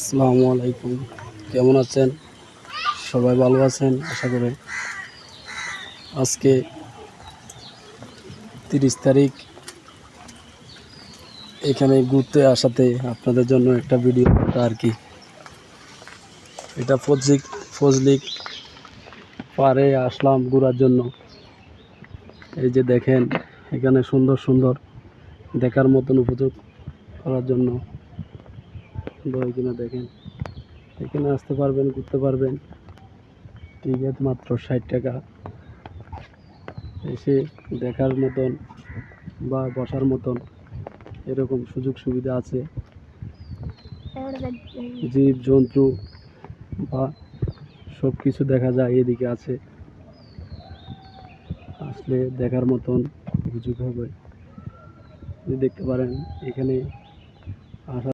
আসসালামু আলাইকুম। কেমন আছেন? সবাই ভালো আছেন আশা করি। আজকে 30 তারিখ এখানে ঘুরতে আসাতে আপনাদের জন্য একটা ভিডিও আর কি। এটা ফজলিক পাড়ে আসলাম ঘোরার জন্য। এই যে দেখেন এখানে সুন্দর সুন্দর দেখার মতন উপযোগ করার জন্য কিনা দেখেন, এখানে আসতে পারবেন, ঘুরতে পারবেন। টিকিট মাত্র 60 টাকা। এসে দেখার মতন বা বসার মতন এরকম সুযোগ সুবিধা আছে। জীব জন্তু বা সব কিছু দেখা যায় এদিকে আছে। আসলে দেখার মতন সুযোগ হবে, দেখতে পারেন এখানে আসা।